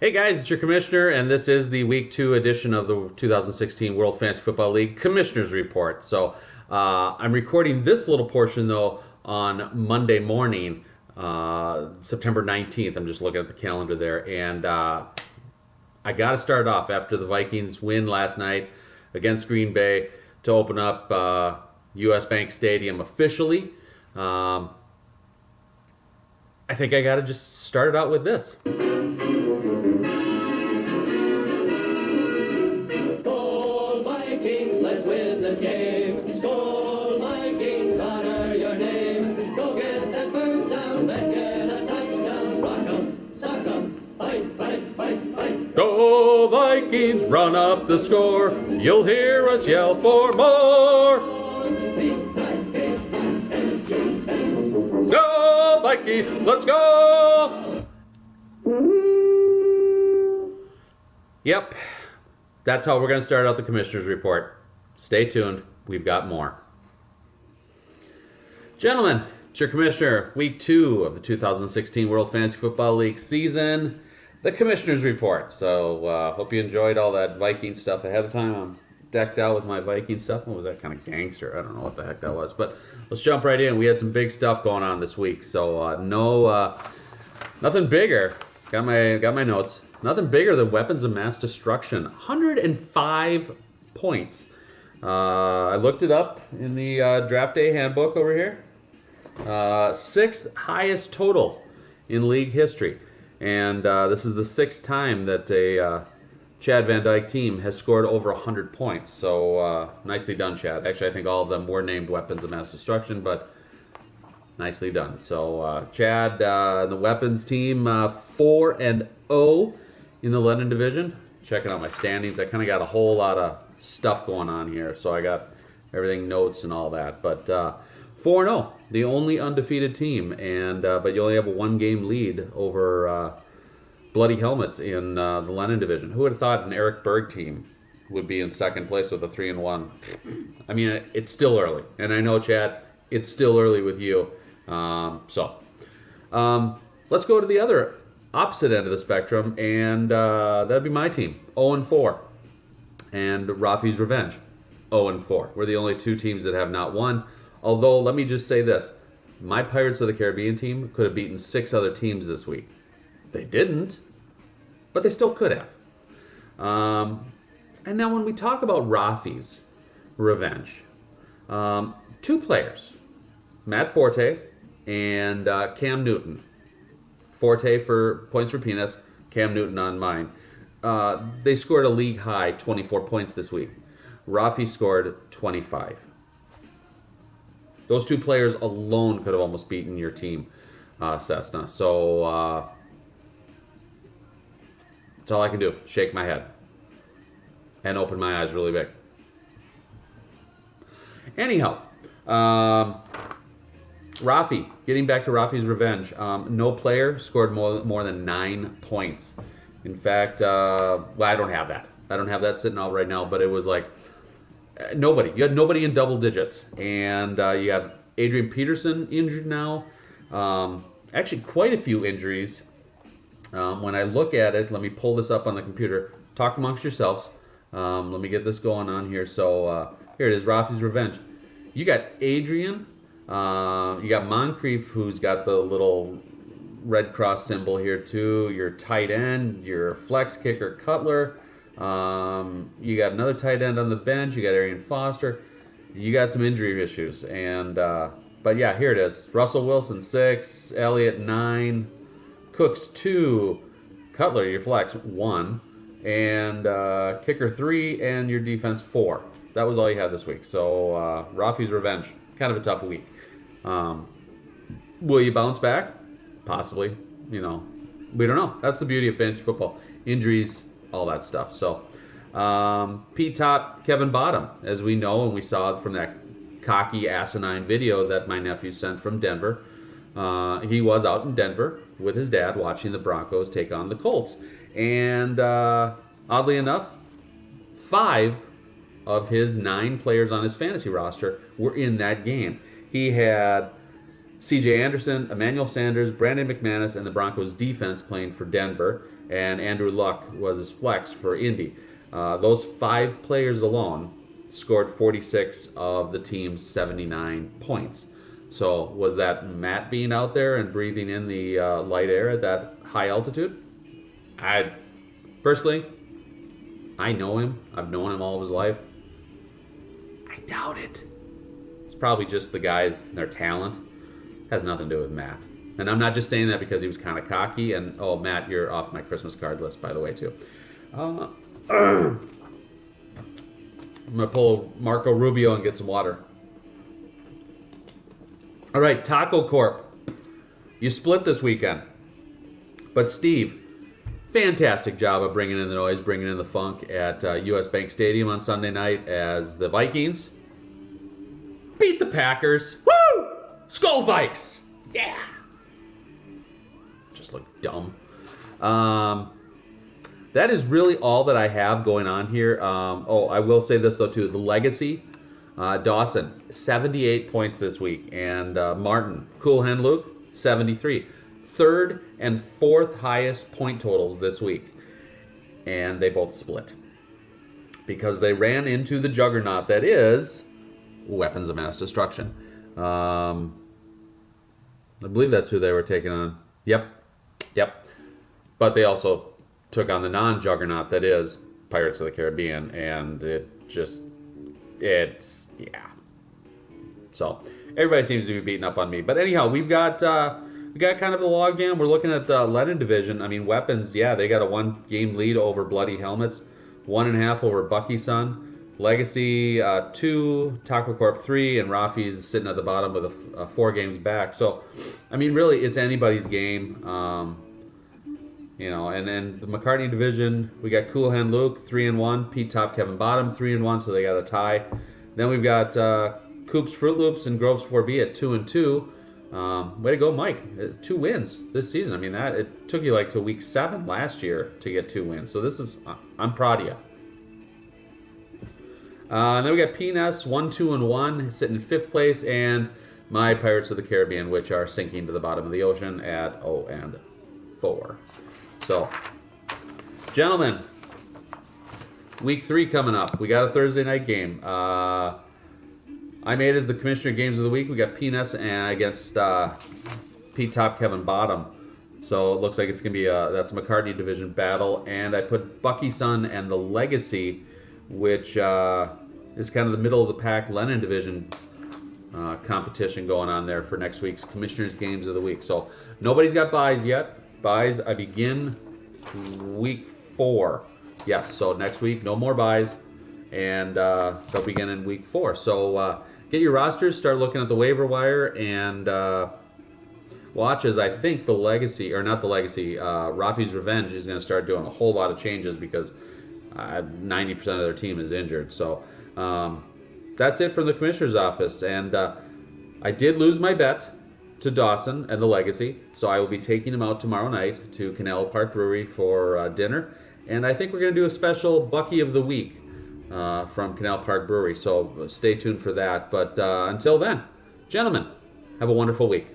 Hey guys, it's your commissioner, and this is the Week 2 edition of the 2016 World Fantasy Football League Commissioner's Report. So I'm recording this little portion, though, on Monday morning, September 19th. I'm just looking at the calendar there, and I got to start off after the Vikings win last night against Green Bay to open up U.S. Bank Stadium officially. I think I got to just start it out with this. Go Vikings, run up the score. You'll hear us yell for more. Go Vikings, let's go. Yep, that's how we're going to start out the Commissioner's Report. Stay tuned, we've got more. Gentlemen, it's your Commissioner, Week 2 of the 2016 World Fantasy Football League season. The Commissioner's Report. So, hope you enjoyed all that Viking stuff ahead of time. I'm decked out with my Viking stuff. What was that, kind of gangster? I don't know what the heck that was. But let's jump right in. We had some big stuff going on this week. So, nothing bigger. Got my notes. Nothing bigger than weapons of mass destruction. 105 points. I looked it up in the draft day handbook over here. Sixth highest total in league history. And this is the sixth time that a Chad Van Dyke team has scored over 100 points. So nicely done, Chad. Actually, I think all of them were named weapons of mass destruction, but nicely done. So Chad, the weapons team, 4-0 in the Lennon division. Checking out my standings. I kind of got a whole lot of stuff going on here. So I got everything, notes and all that. But 4-0, the only undefeated team, and but you only have a one-game lead over Bloody Helmets in the Lennon division. Who would have thought an Eric Berg team would be in second place with a 3-1? I mean, it's still early, and I know, Chad, it's still early with you. Let's go to the other opposite end of the spectrum, and that'd be my team, 0-4, and Rafi's Revenge, 0-4. We're the only two teams that have not won. Although, let me just say this. My Pirates of the Caribbean team could have beaten 6 other teams this week. They didn't, but they still could have. And now when we talk about Rafi's Revenge, 2 players, Matt Forte and Cam Newton. Forte for points for penis, Cam Newton on mine. They scored a league high 24 points this week. Rafi scored 25. Those 2 players alone could have almost beaten your team, Cessna. So that's all I can do. Shake my head and open my eyes really big. Anyhow, Rafi, getting back to Rafi's Revenge, no player scored more than 9 points. In fact, well, I don't have that. I don't have that sitting out right now, but it was like nobody. You had nobody in double digits. And you have Adrian Peterson injured now. Actually, quite a few injuries. When I look at it, let me pull this up on the computer. Talk amongst yourselves. Let me get this going on here. So here it is, Rafi's Revenge. You got Adrian. You got Moncrief, who's got the little Red Cross symbol here too. Your tight end, your flex kicker, Cutler. You got another tight end on the bench. You got Arian Foster. You got some injury issues, and but yeah, here it is. Russell Wilson 6, Elliott 9, Cooks 2, Cutler your flex 1, and kicker 3, and your defense 4. That was all you had this week. So Rafi's Revenge, kind of a tough week. Will you bounce back? Possibly. You know, we don't know. That's the beauty of fantasy football. Injuries, all that stuff. So, Pete Top, Kevin Bottom, as we know and we saw from that cocky, asinine video that my nephew sent from Denver. He was out in Denver with his dad watching the Broncos take on the Colts. And oddly enough, 5 of his 9 players on his fantasy roster were in that game. He had C.J. Anderson, Emmanuel Sanders, Brandon McManus, and the Broncos defense playing for Denver, and Andrew Luck was his flex for Indy. Those 5 players alone scored 46 of the team's 79 points. So was that Matt being out there and breathing in the light air at that high altitude? Personally, I know him. I've known him all of his life. I doubt it. It's probably just the guys, their talent. Has nothing to do with Matt. And I'm not just saying that because he was kind of cocky. And, oh, Matt, you're off my Christmas card list, by the way, too. I'm going to pull Marco Rubio and get some water. All right, Taco Corp. You split this weekend. But Steve, fantastic job of bringing in the noise, bringing in the funk at U.S. Bank Stadium on Sunday night as the Vikings beat the Packers. Woo! Skull Vikes! Yeah! Just look dumb. That is really all that I have going on here. I will say this, though, too. The legacy, Dawson, 78 points this week. And Martin, Cool Hen Luke, 73. Third and fourth highest point totals this week. And they both split. Because they ran into the juggernaut that is Weapons of Mass Destruction. I believe that's who they were taking on. Yep. But they also took on the non-juggernaut that is Pirates of the Caribbean, and it's So everybody seems to be beating up on me. But anyhow, we got kind of a logjam. We're looking at the Lennon division. I mean, Weapons, they got a 1-game lead over Bloody Helmets, 1.5 over Bucky Sun. Legacy 2, Taco Corp 3, and Rafi's sitting at the bottom with a 4 games back. So, I mean, really, it's anybody's game. And then the McCartney division, we got Cool Hen Luke 3-1, Pete Top, Kevin Bottom 3-1, so they got a tie. Then we've got Coops Fruit Loops and Groves 4B at 2-2. Way to go, Mike! 2 wins this season. I mean, it took you to week 7 last year to get 2 wins. So I'm proud of you. And then we got PNS 1-2-1 sitting in 5th place, and my Pirates of the Caribbean, which are sinking to the bottom of the ocean at 0-4. So, gentlemen, week 3 coming up. We got a Thursday night game. I made as the Commissioner Games of the Week. We got PNS against Pete Top, Kevin Bottom. So it looks like it's going to be that's a McCartney division battle, and I put Bucky Sun and the Legacy, which is kind of the middle of the pack Lennon division competition going on there for next week's Commissioner's Games of the Week. So nobody's got buys yet. Buys, I begin week 4. Yes, so next week, no more buys, and they'll begin in week 4. So get your rosters, start looking at the waiver wire, and watch as I think the Legacy, or not the Legacy, Rafi's Revenge is going to start doing a whole lot of changes because 90% of their team is injured. So that's it from the Commissioner's office. And I did lose my bet to Dawson and the Legacy, so I will be taking him out tomorrow night to Canal Park Brewery for dinner. And I think we're going to do a special Bucky of the Week from Canal Park Brewery. So stay tuned for that. But until then, gentlemen, have a wonderful week.